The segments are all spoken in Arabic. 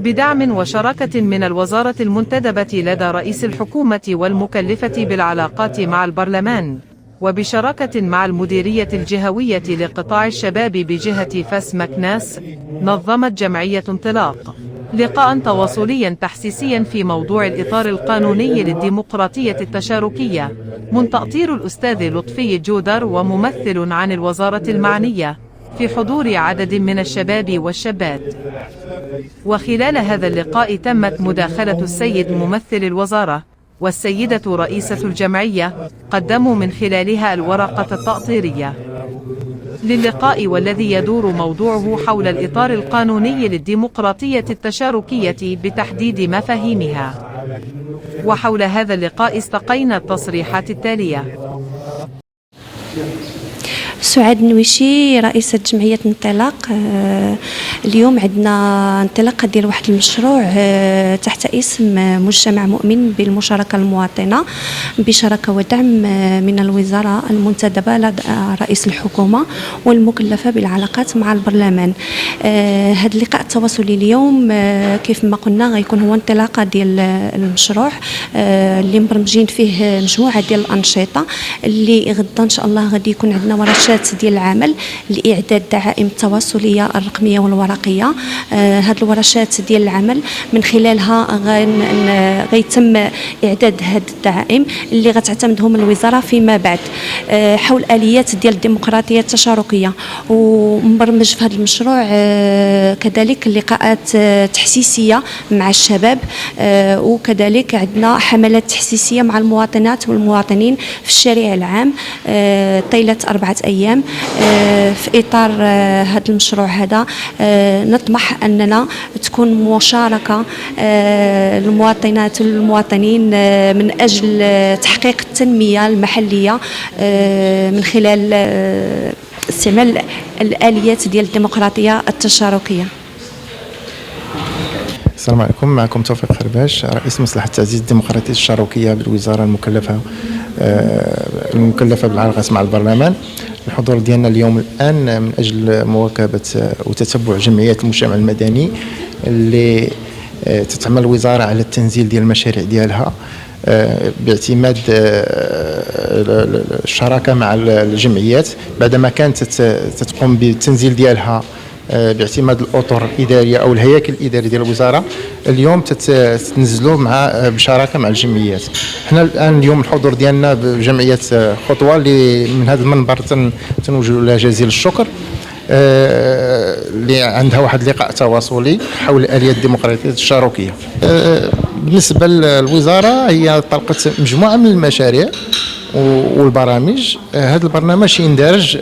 بدعم وشراكة من الوزارة المنتدبة لدى رئيس الحكومة والمكلفة بالعلاقات مع البرلمان، وبشراكة مع المديرية الجهوية لقطاع الشباب بجهة فاس مكناس، نظمت جمعية انطلاق لقاء تواصليا تحسيسيا في موضوع الإطار القانوني للديمقراطية التشاركية، من تأطير الأستاذ لطفي جودر وممثل عن الوزارة المعنية، في حضور عدد من الشباب والشابات. وخلال هذا اللقاء تمت مداخلة السيد ممثل الوزارة والسيدة رئيسة الجمعية، قدموا من خلالها الورقة التأطيرية للقاء، والذي يدور موضوعه حول الإطار القانوني للديمقراطية التشاركية بتحديد مفاهيمها. وحول هذا اللقاء استقينا التصريحات التالية. سعاد نويشي، رئيسة جمعية انطلاق. اليوم عندنا انطلاقة ديال واحد المشروع تحت اسم مجتمع مؤمن بالمشاركة المواطنة، بشراكة ودعم من الوزارة المنتدبة لدى رئيس الحكومة والمكلفة بالعلاقات مع البرلمان. هذا اللقاء التواصلي اليوم كيف ما قلنا غيكون هو انطلاقة ديال المشروع اللي مبرمجين فيه مجموعة ديال الأنشطة اللي غدا إن شاء الله غادي يكون عندنا ورشات ديال العمل لإعداد دعائم التواصلية الرقمية والورقية. هاد الورشات ديال العمل من خلالها غيتم إعداد هاد الدعائم اللي غتعتمدهم الوزارة فيما بعد حول آليات ديال الديمقراطية التشاركية. ومبرمج في هذا المشروع كذلك لقاءات تحسيسية مع الشباب، وكذلك عندنا حملات تحسيسية مع المواطنات والمواطنين في الشارع العام طيلة 4 أيام. في إطار هذا المشروع هذا نطمح أننا تكون مشاركة المواطنات والمواطنين من أجل تحقيق التنمية المحلية من خلال استعمال الآليات ديال الديمقراطية التشاركية. السلام عليكم، معكم توفيق خرباش، رئيس مصلحة تعزيز الديمقراطية التشاركية بالوزارة المكلفة بالعلاقات مع البرلمان. الحضور ديالنا اليوم الآن من أجل مواكبة وتتبع جمعيات المجتمع المدني اللي تتعمل الوزارة على التنزيل ديال المشاريع ديالها باعتماد الشراكة مع الجمعيات، بعدما كانت تقوم بالتنزيل ديالها باعتماد الاطر الاداريه او الهياكل الاداريه ديال الوزاره. اليوم تتنزلوا بشراكه مع الجمعيات. حنا الان اليوم الحضور ديالنا بجمعيه خطوه اللي من هذا المنبر تنوجه لها جزيل الشكر، اللي عندها واحد اللقاء تواصلي حول الاليات الديمقراطيه التشاركيه. بالنسبه للوزاره هي طلقت مجموعه من المشاريع والبرامج. هذا البرنامج يندرج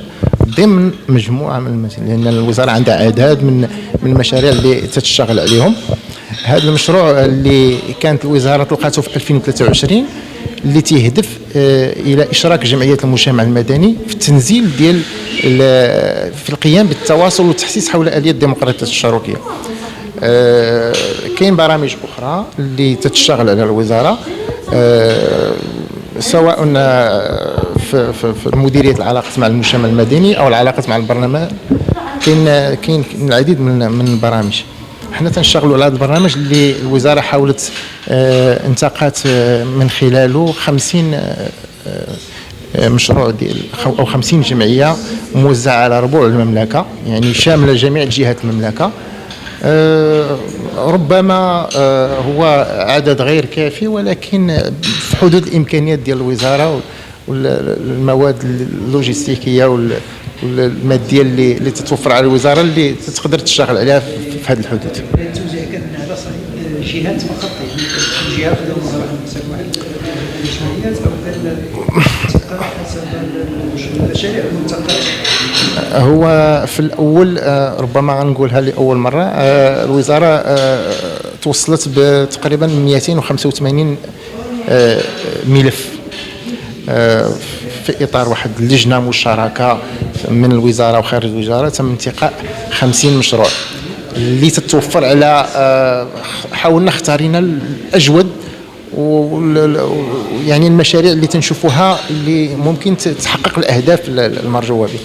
ضمن مجموعه من المشاريع، لان الوزاره عندها عدد من المشاريع اللي تشتغل عليهم. هذا المشروع اللي كانت الوزاره طلقته في 2023 اللي تهدف الى اشراك جمعيات المجتمع المدني في التنزيل ديال في القيام بالتواصل والتحسيس حول اليات الديمقراطيه التشاركيه. كاين برامج اخرى اللي تشتغل على الوزاره، سواء في مديريه العلاقات مع المجتمع المدني او العلاقات مع البرلمان. كاين العديد من البرامج. حنا تنشتغلوا على هذا البرنامج اللي الوزاره حاولت انتقات من خلاله 50 مشروع ديال او 50 جمعيه موزعه على ربوع المملكه، يعني شامله جميع جهات المملكه. ربما هو عدد غير كافي، ولكن في حدود الامكانيات ديال الوزاره والمواد اللوجستيكيه والماديه اللي تتوفر على الوزاره اللي تقدر تشتغل عليها في هذه الحدود. التوزيع كان على جهات فقط، يعني جهات خداو الجمعيات او حسب المشاريع المنتقله. هو في الاول ربما غنقولها لاول مره، الوزاره توصلت بتقريبا 285 ملف في اطار واحد اللجنه مشتركه من الوزاره وخارج الوزاره. تم انتقاء 50 مشروع اللي تتوفر على حاولنا اختارينا الاجود يعني المشاريع اللي تنشوفوها اللي ممكن تحقق الاهداف المرجوه به.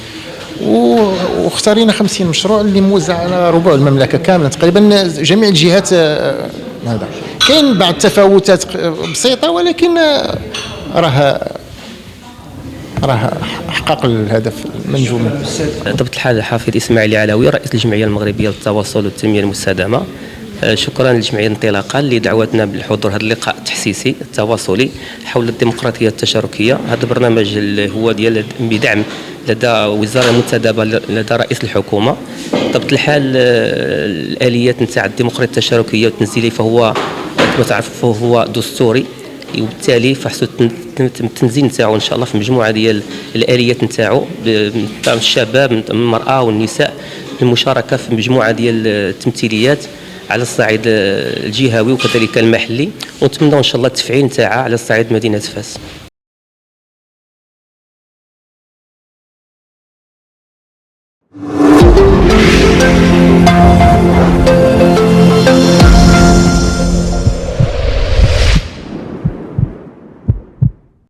واختارينا 50 مشروع اللي موزع على ربوع المملكه كامله تقريبا جميع الجهات. هذا كاين بعض التفاوتات بسيطه، ولكن راه حقق الهدف المنجو منه. بطبيعة الحال الحافظ إسماعيل علوي رئيس الجمعية المغربية للتواصل والتنمية المستدامة. شكرا للجمعية انطلاقا لدعوتنا بالحضور هذا اللقاء التحسيسي التواصلي حول الديمقراطية التشاركية. هذا البرنامج هو ديال بدعم لدى وزارة المنتدبة لدى رئيس الحكومة. بطبيعة الحال الآليات نتاع الديمقراطية التشاركية والتنزيلي فهو كما تعرفوا هو دستوري، وبالتالي فحصوا التنزيل نتاعو ان شاء الله في مجموعه ديال الاليات نتاعو نتاع الشباب المراه والنساء للمشاركه في مجموعه ديال التمثيليات على الصعيد الجهوي وكذلك المحلي، ونتمنى ان شاء الله التفعيل نتاعها على صعيد مدينه فاس.